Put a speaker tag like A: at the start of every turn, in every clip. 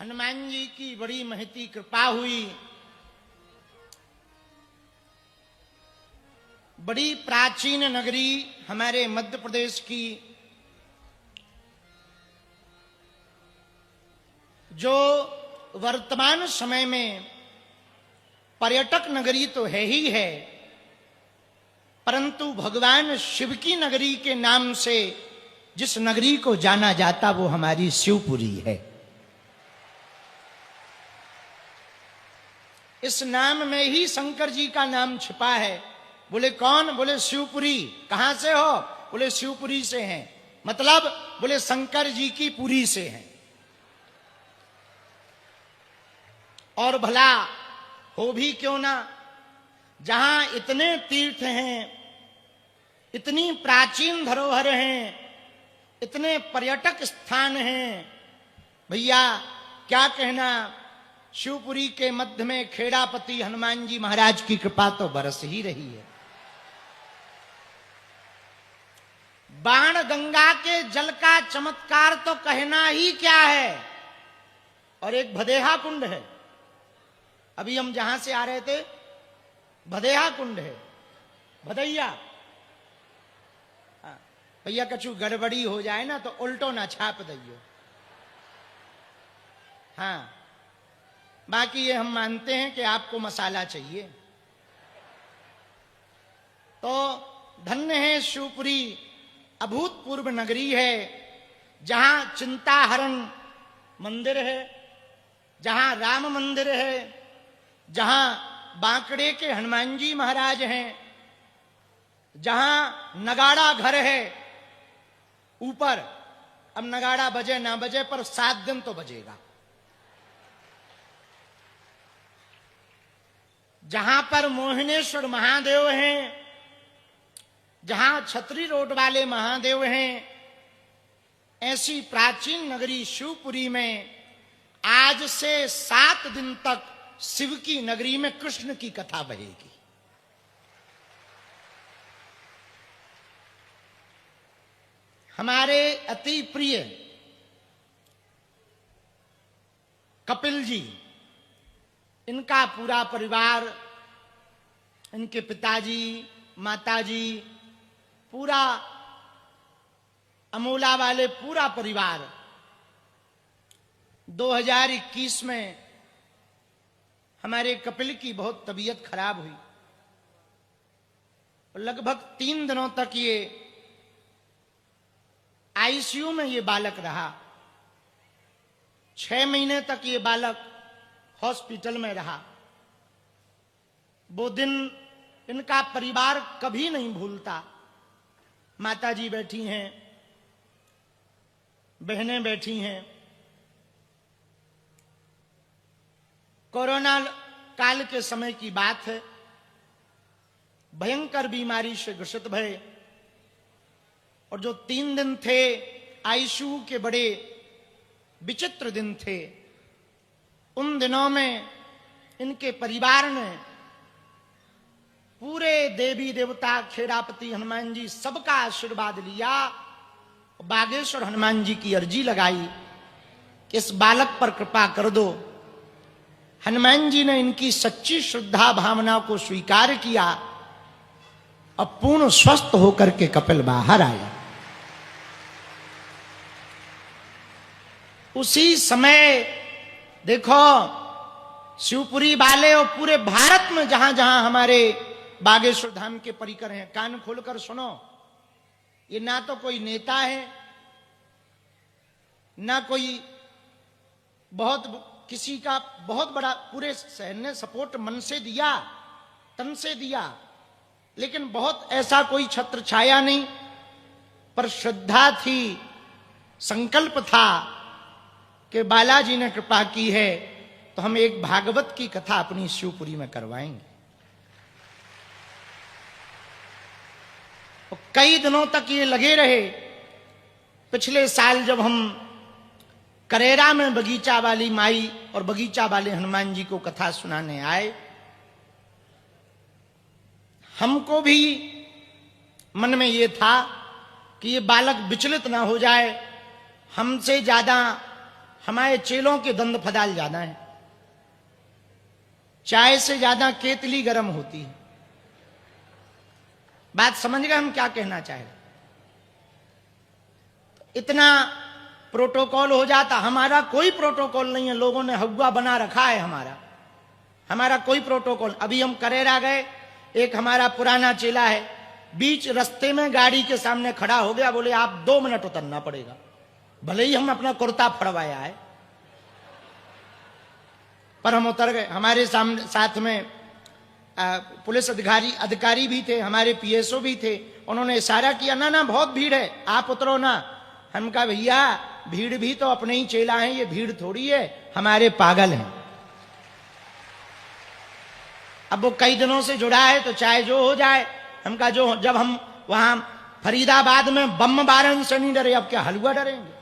A: हनुमान जी की बड़ी महती कृपा हुई। बड़ी प्राचीन नगरी हमारे मध्य प्रदेश की, जो वर्तमान समय में पर्यटक नगरी तो है ही है, परंतु भगवान शिव की नगरी के नाम से जिस नगरी को जाना जाता वो हमारी शिवपुरी है। इस नाम में ही शंकर जी का नाम छिपा है। बोले कौन? बोले शिवपुरी। कहां से हो? बोले शिवपुरी से हैं। मतलब बोले शंकर जी की पुरी से हैं। और भला हो भी क्यों ना, जहां इतने तीर्थ हैं, इतनी प्राचीन धरोहर हैं, इतने पर्यटक स्थान हैं, भैया क्या कहना, शिवपुरी के मध्य में खेड़ापति हनुमान जी महाराज की कृपा तो बरस ही रही है। बाण गंगा के जल का चमत्कार तो कहना ही क्या है। और एक भदेहा कुंड है, अभी हम जहां से आ रहे थे भदेहा कुंड है, भदैया। भैया कछु गड़बड़ी हो जाए ना तो उल्टो ना छाप दियो। हाँ, बाकी ये हम मानते हैं कि आपको मसाला चाहिए। तो धन्य है शिवपुरी, अभूतपूर्व नगरी है, जहां चिंताहरण मंदिर है, जहां राम मंदिर है, जहां बांकड़े के हनुमान जी महाराज हैं, जहां नगाड़ा घर है ऊपर। अब नगाड़ा बजे ना बजे पर 7 दिन तो बजेगा। जहां पर मोहिनेश्वर महादेव हैं, जहां छतरी रोड वाले महादेव हैं, ऐसी प्राचीन नगरी शिवपुरी में आज से 7 दिन तक शिव की नगरी में कृष्ण की कथा बहेगी। हमारे अति प्रिय कपिल जी, इनका पूरा परिवार, इनके पिताजी, माताजी, पूरा अमोला वाले पूरा परिवार 2021 में हमारे कपिल की बहुत तबीयत खराब हुई। लगभग 3 दिनों तक ये आईसीयू में ये बालक रहा। 6 महीने तक ये बालक हॉस्पिटल में रहा। वो दिन इनका परिवार कभी नहीं भूलता। माताजी बैठी हैं, बहनें बैठी हैं। कोरोना काल के समय की बात है, भयंकर बीमारी से ग्रसित भय, और जो 3 दिन थे आईसीयू के बड़े विचित्र दिन थे। उन दिनों में इनके परिवार ने पूरे देवी देवता, खेड़ापति हनुमान जी, सबका आशीर्वाद लिया। बागेश्वर हनुमान जी की अर्जी लगाई कि इस बालक पर कृपा कर दो। हनुमान जी ने इनकी सच्ची श्रद्धा भावना को स्वीकार किया और पूर्ण स्वस्थ होकर के कपिल बाहर आया। उसी समय देखो शिवपुरी वाले और पूरे भारत में जहां जहां हमारे बागेश्वर धाम के परिकर हैं, कान खोलकर सुनो। ये ना तो कोई नेता है, ना कोई बहुत किसी का बहुत बड़ा, पूरे शहर ने सपोर्ट मन से दिया, तन से दिया, लेकिन बहुत ऐसा कोई छत्र छाया नहीं। पर श्रद्धा थी, संकल्प था कि बालाजी ने कृपा की है तो हम एक भागवत की कथा अपनी शिवपुरी में करवाएंगे। और कई दिनों तक ये लगे रहे। पिछले साल जब हम करेरा में बगीचा वाली माई और बगीचा वाले हनुमान जी को कथा सुनाने आए, हमको भी मन में ये था कि ये बालक विचलित ना हो जाए, हमसे ज्यादा हमारे चेलों के दंद फदाल ज्यादा है। चाय से ज्यादा केतली गर्म होती है। बात समझ गए हम क्या कहना चाहे? इतना प्रोटोकॉल हो जाता, हमारा कोई प्रोटोकॉल नहीं है। लोगों ने हवा बना रखा है हमारा कोई प्रोटोकॉल। अभी हम करेरा गए, एक हमारा पुराना चेला है, बीच रास्ते में गाड़ी के सामने खड़ा हो गया, बोले आप 2 मिनट उतरना पड़ेगा। भले ही हम अपना कुर्ता फड़वाया है, पर हम उतर गए। हमारे सामने साथ में पुलिस अधिकारी भी थे, हमारे पीएसओ भी थे। उन्होंने इशारा किया, ना ना बहुत भीड़ है, आप उतरो ना। हम कहा भैया भीड़ भी तो अपने ही चेला हैं, ये भीड़ थोड़ी है, हमारे पागल हैं। अब वो कई दिनों से जुड़ा है तो चाहे जो हो जाए। हम कहा जो, जब हम वहां फरीदाबाद में बम बारन से नहीं डरे, अब क्या हलवा डरेंगे?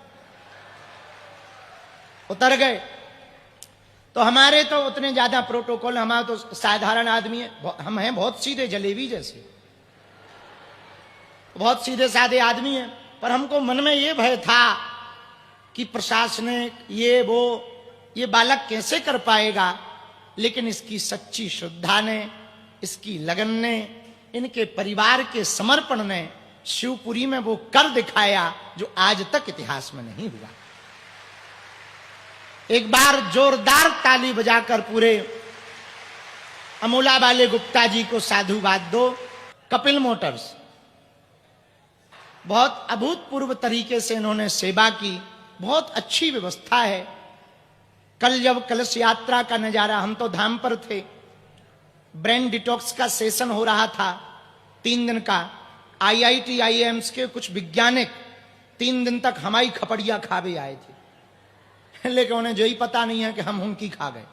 A: उतर गए। तो हमारे तो उतने ज्यादा प्रोटोकॉल, हमारा तो साधारण आदमी है, हम हैं बहुत सीधे जलेबी जैसे, बहुत सीधे साधे आदमी हैं। पर हमको मन में ये भय था कि प्रशासनिक ये बालक कैसे कर पाएगा। लेकिन इसकी सच्ची श्रद्धा ने, इसकी लगन ने, इनके परिवार के समर्पण ने शिवपुरी में वो कर दिखाया जो आज तक इतिहास में नहीं हुआ। एक बार जोरदार ताली बजाकर पूरे अमोला वाले गुप्ता जी को साधुवाद दो। कपिल मोटर्स, बहुत अभूतपूर्व तरीके से इन्होंने सेवा की, बहुत अच्छी व्यवस्था है। कल जब कलश यात्रा का नजारा, हम तो धाम पर थे, ब्रेन डिटॉक्स का सेशन हो रहा था 3 दिन का। IIT IIMs के कुछ वैज्ञानिक 3 दिन तक हमारी खपड़िया खावे आए थे, लेकिन उन्हें जो ही पता नहीं है कि हम उनकी खा गए।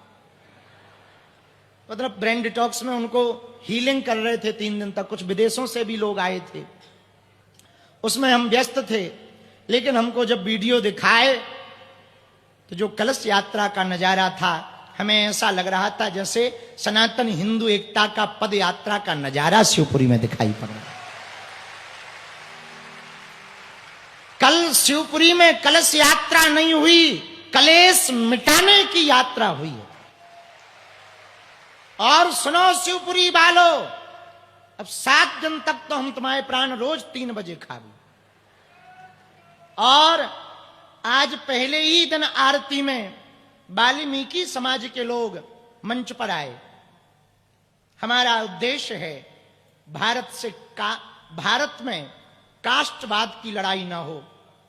A: मतलब ब्रेन डिटॉक्स में उनको हीलिंग कर रहे थे 3 दिन तक। कुछ विदेशों से भी लोग आए थे, उसमें हम व्यस्त थे। लेकिन हमको जब वीडियो दिखाए तो जो कलश यात्रा का नजारा था, हमें ऐसा लग रहा था जैसे सनातन हिंदू एकता का पद यात्रा का नजारा शिवपुरी में दिखाई पड़ रहा है। कल शिवपुरी में कलश यात्रा नहीं हुई, कलेश मिटाने की यात्रा हुई है। और सुनो शिवपुरी वालों, अब 7 दिन तक तो हम तुम्हारे प्राण रोज 3 बजे खावे। और आज पहले ही दिन आरती में वाल्मीकि समाज के लोग मंच पर आए। हमारा उद्देश्य है भारत में कास्टवाद की लड़ाई ना हो,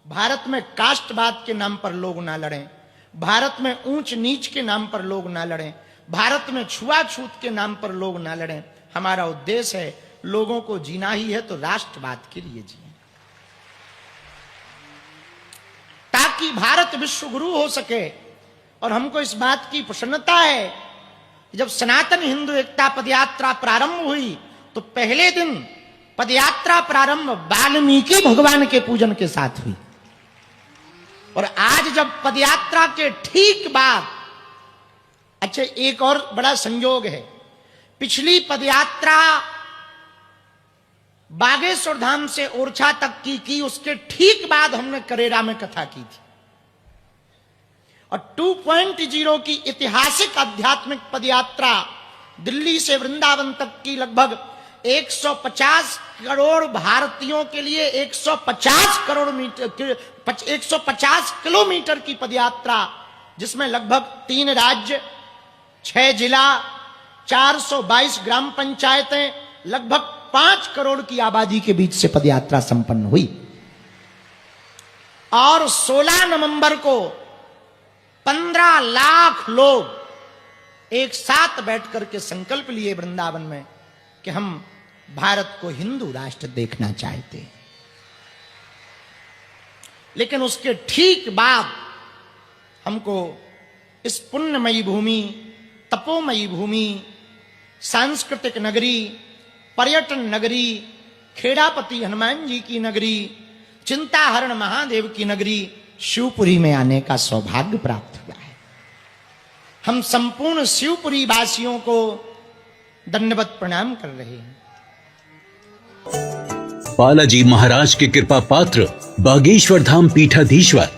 A: भारत में कास्टवाद के नाम पर लोग ना लड़ें, भारत में ऊंच नीच के नाम पर लोग ना लड़ें, भारत में छुआछूत के नाम पर लोग ना लड़ें। हमारा उद्देश्य है लोगों को जीना ही है तो राष्ट्रवाद के लिए जिए, ताकि भारत विश्व गुरु हो सके। और हमको इस बात की प्रसन्नता है कि जब सनातन हिंदू एकता पदयात्रा प्रारंभ हुई तो पहले दिन पदयात्रा प्रारंभ वाल्मीकि भगवान के पूजन के साथ हुई। और आज जब पदयात्रा के ठीक बाद, अच्छा एक और बड़ा संयोग है, पिछली पदयात्रा बागेश्वर धाम से ओरछा तक की उसके ठीक बाद हमने करेरा में कथा की थी। और 2.0 की ऐतिहासिक आध्यात्मिक पदयात्रा दिल्ली से वृंदावन तक की लगभग 150 करोड़ भारतीयों के लिए 150 किलोमीटर की पदयात्रा, जिसमें लगभग 3 राज्य, 6 जिला, 422 ग्राम पंचायतें, लगभग 5 करोड़ की आबादी के बीच से पदयात्रा संपन्न हुई। और 16 नवंबर को 15 लाख लोग एक साथ बैठकर के संकल्प लिए वृंदावन में कि हम भारत को हिंदू राष्ट्र देखना चाहते हैं। लेकिन उसके ठीक बाद हमको इस पुण्यमयी भूमि, तपोमयी भूमि, सांस्कृतिक नगरी, पर्यटन नगरी, खेड़ापति हनुमान जी की नगरी, चिंताहरण महादेव की नगरी शिवपुरी में आने का सौभाग्य प्राप्त हुआ है। हम संपूर्ण शिवपुरी वासियों को दंडवत प्रणाम कर रहे हैं।
B: बालाजी महाराज के कृपा पात्र बागेश्वर धाम पीठाधीश्वर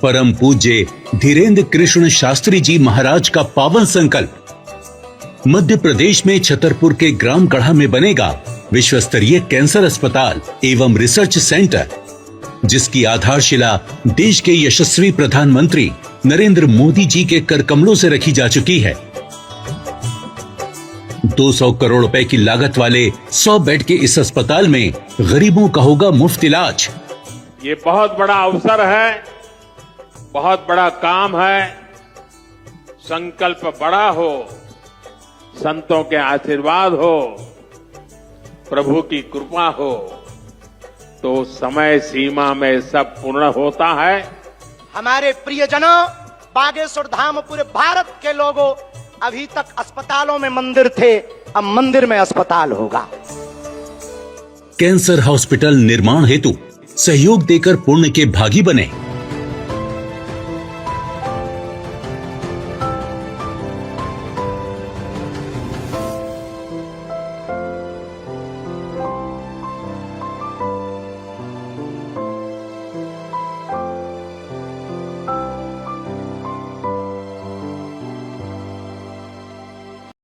B: परम पूज्य धीरेन्द्र कृष्ण शास्त्री जी महाराज का पावन संकल्प। मध्य प्रदेश में छतरपुर के ग्राम गढ़ा में बनेगा विश्व स्तरीय कैंसर अस्पताल एवं रिसर्च सेंटर, जिसकी आधारशिला देश के यशस्वी प्रधानमंत्री नरेंद्र मोदी जी के कर कमलों से रखी जा चुकी है। 200 करोड़ रुपए की लागत वाले 100 बेड के इस अस्पताल में गरीबों का होगा मुफ्त इलाज।
C: ये बहुत बड़ा अवसर है, बहुत बड़ा काम है। संकल्प बड़ा हो, संतों के आशीर्वाद हो, प्रभु की कृपा हो, तो समय सीमा में सब पूर्ण होता है।
A: हमारे प्रियजनों, बागेश्वर धाम पूरे भारत के लोगों, अभी तक अस्पतालों में मंदिर थे, अब मंदिर में अस्पताल होगा।
B: कैंसर हॉस्पिटल निर्माण हेतु सहयोग देकर पुण्य के भागी बने।